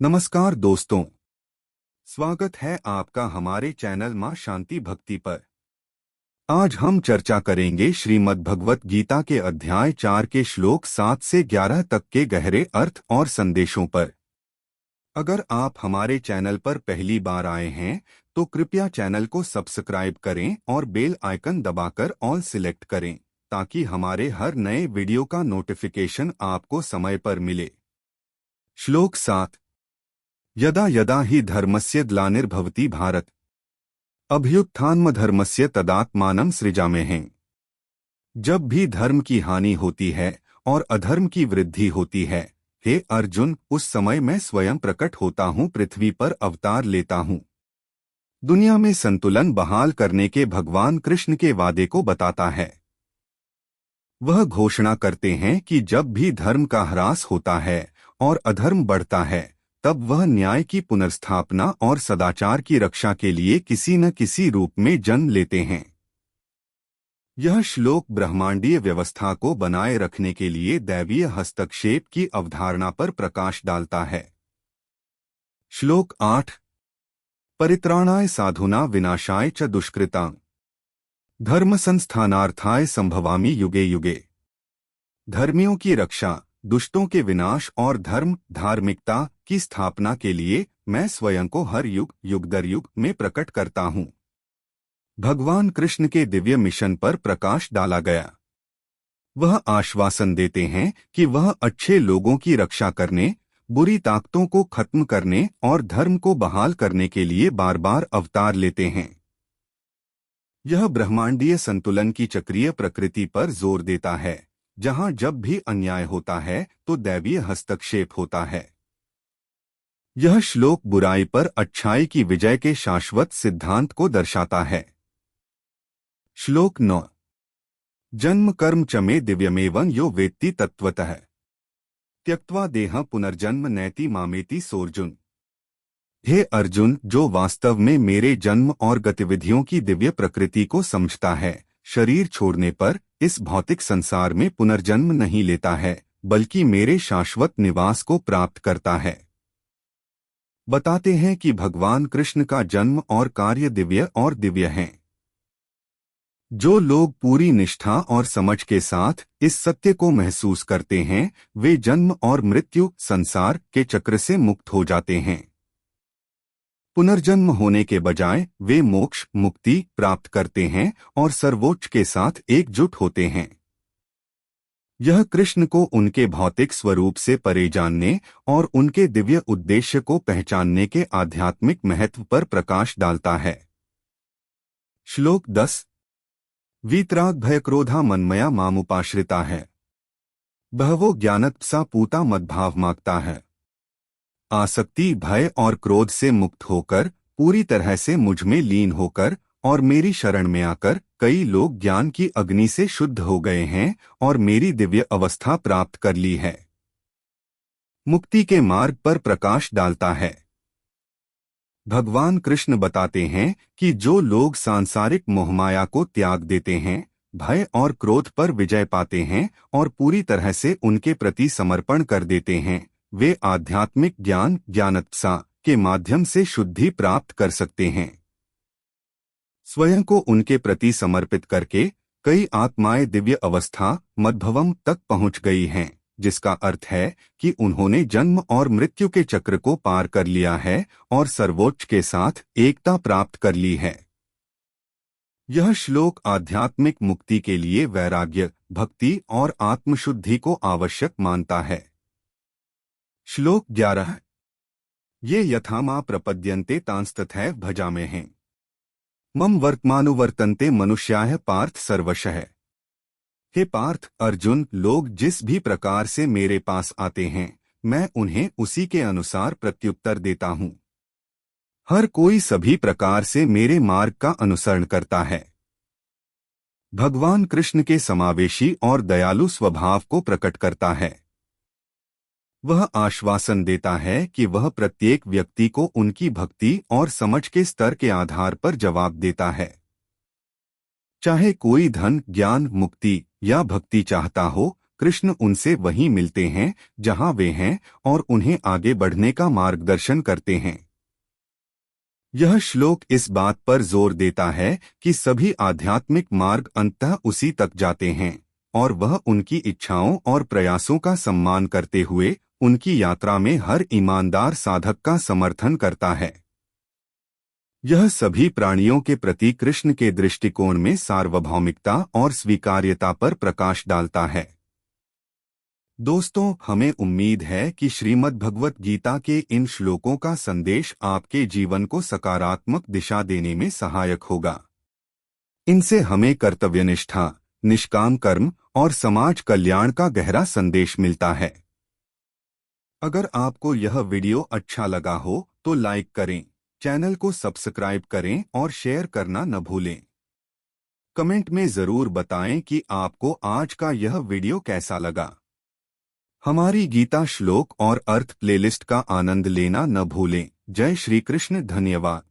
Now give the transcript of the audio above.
नमस्कार दोस्तों, स्वागत है आपका हमारे चैनल मां शांति भक्ति पर। आज हम चर्चा करेंगे श्रीमद् भगवत गीता के अध्याय 4 के श्लोक 7 से 11 तक के गहरे अर्थ और संदेशों पर। अगर आप हमारे चैनल पर पहली बार आए हैं तो कृपया चैनल को सब्सक्राइब करें और बेल आइकन दबाकर ऑल सिलेक्ट करें ताकि हमारे हर नए वीडियो का नोटिफिकेशन आपको समय पर मिले। श्लोक 7। यदा यदा हि धर्मस्य ग्लानिर्भवति भारत अभ्युत्थानमधर्मस्य तदात्मानं सृजाम्यहम्। जब भी धर्म की हानि होती है और अधर्म की वृद्धि होती है, हे अर्जुन, उस समय मैं स्वयं प्रकट होता हूँ, पृथ्वी पर अवतार लेता हूँ। दुनिया में संतुलन बहाल करने के भगवान कृष्ण के वादे को बताता है। वह घोषणा करते हैं कि जब भी धर्म का ह्रास होता है और अधर्म बढ़ता है, तब वह न्याय की पुनर्स्थापना और सदाचार की रक्षा के लिए किसी न किसी रूप में जन्म लेते हैं। यह श्लोक ब्रह्मांडीय व्यवस्था को बनाए रखने के लिए दैवीय हस्तक्षेप की अवधारणा पर प्रकाश डालता है। श्लोक 8। परित्राणाय साधुना विनाशाय च दुष्कृतां धर्म संस्थानार्थाय संभवामि युगे युगे। धर्मियों की रक्षा, दुष्टों के विनाश और धर्म धार्मिकता की स्थापना के लिए मैं स्वयं को हर युग युग दर युग में प्रकट करता हूँ। भगवान कृष्ण के दिव्य मिशन पर प्रकाश डाला गया। वह आश्वासन देते हैं कि वह अच्छे लोगों की रक्षा करने, बुरी ताकतों को खत्म करने और धर्म को बहाल करने के लिए बार बार अवतार लेते हैं। यह ब्रह्मांडीय संतुलन की चक्रीय प्रकृति पर जोर देता है, जहां जब भी अन्याय होता है तो दैवीय हस्तक्षेप होता है। यह श्लोक बुराई पर अच्छाई की विजय के शाश्वत सिद्धांत को दर्शाता है। श्लोक 9। जन्म कर्म च मे दिव्यमेवं यो वेत्ति तत्वतः त्यक्त्वा देह पुनर्जन्म नैति मामेति सोऽर्जुन। हे अर्जुन, जो वास्तव में मेरे जन्म और गतिविधियों की दिव्य प्रकृति को समझता है, शरीर छोड़ने पर इस भौतिक संसार में पुनर्जन्म नहीं लेता है, बल्कि मेरे शाश्वत निवास को प्राप्त करता है। बताते हैं कि भगवान कृष्ण का जन्म और कार्य दिव्य और दिव्य हैं। जो लोग पूरी निष्ठा और समझ के साथ इस सत्य को महसूस करते हैं, वे जन्म और मृत्यु संसार के चक्र से मुक्त हो जाते हैं। पुनर्जन्म होने के बजाय वे मोक्ष मुक्ति प्राप्त करते हैं और सर्वोच्च के साथ एकजुट होते हैं। यह कृष्ण को उनके भौतिक स्वरूप से परे जानने और उनके दिव्य उद्देश्य को पहचानने के आध्यात्मिक महत्व पर प्रकाश डालता है। श्लोक 10। वीतराग भयक्रोधा मन्मया मामुपाश्रिता है बहवो ज्ञानतपसा पूता मद्भाव मांगता है। आसक्ति, भय और क्रोध से मुक्त होकर, पूरी तरह से मुझ में लीन होकर और मेरी शरण में आकर कई लोग ज्ञान की अग्नि से शुद्ध हो गए हैं और मेरी दिव्य अवस्था प्राप्त कर ली है। मुक्ति के मार्ग पर प्रकाश डालता है। भगवान कृष्ण बताते हैं कि जो लोग सांसारिक मोहमाया को त्याग देते हैं, भय और क्रोध पर विजय पाते हैं और पूरी तरह से उनके प्रति समर्पण कर देते हैं, वे आध्यात्मिक ज्ञान ज्ञानतपसा के माध्यम से शुद्धि प्राप्त कर सकते हैं। स्वयं को उनके प्रति समर्पित करके कई आत्माएं दिव्य अवस्था मद्भवम तक पहुंच गई हैं, जिसका अर्थ है कि उन्होंने जन्म और मृत्यु के चक्र को पार कर लिया है और सर्वोच्च के साथ एकता प्राप्त कर ली है। यह श्लोक आध्यात्मिक मुक्ति के लिए वैराग्य, भक्ति और आत्मशुद्धि को आवश्यक मानता है। श्लोक 11। ये यथा मा प्रपद्यन्ते तांस्तथैव भजाम्यहम् मम वर्तमानुवर्तन्ते मनुष्याः पार्थ सर्वशः। हे पार्थ, अर्जुन, लोग जिस भी प्रकार से मेरे पास आते हैं, मैं उन्हें उसी के अनुसार प्रत्युत्तर देता हूँ। हर कोई सभी प्रकार से मेरे मार्ग का अनुसरण करता है। भगवान कृष्ण के समावेशी और दयालु स्वभाव को प्रकट करता है। वह आश्वासन देता है कि वह प्रत्येक व्यक्ति को उनकी भक्ति और समझ के स्तर के आधार पर जवाब देता है। चाहे कोई धन, ज्ञान, मुक्ति या भक्ति चाहता हो, कृष्ण उनसे वहीं मिलते हैं जहां वे हैं और उन्हें आगे बढ़ने का मार्गदर्शन करते हैं। यह श्लोक इस बात पर जोर देता है कि सभी आध्यात्मिक मार्ग अंततः उसी तक जाते हैं और वह उनकी इच्छाओं और प्रयासों का सम्मान करते हुए उनकी यात्रा में हर ईमानदार साधक का समर्थन करता है। यह सभी प्राणियों के प्रति कृष्ण के दृष्टिकोण में सार्वभौमिकता और स्वीकार्यता पर प्रकाश डालता है। दोस्तों, हमें उम्मीद है कि श्रीमद् भगवत गीता के इन श्लोकों का संदेश आपके जीवन को सकारात्मक दिशा देने में सहायक होगा। इनसे हमें कर्तव्यनिष्ठा, निष्काम कर्म और समाज कल्याण का गहरा संदेश मिलता है। अगर आपको यह वीडियो अच्छा लगा हो तो लाइक करें, चैनल को सब्सक्राइब करें और शेयर करना न भूलें। कमेंट में जरूर बताएं कि आपको आज का यह वीडियो कैसा लगा। हमारी गीता श्लोक और अर्थ प्लेलिस्ट का आनंद लेना न भूलें। जय श्री कृष्ण। धन्यवाद।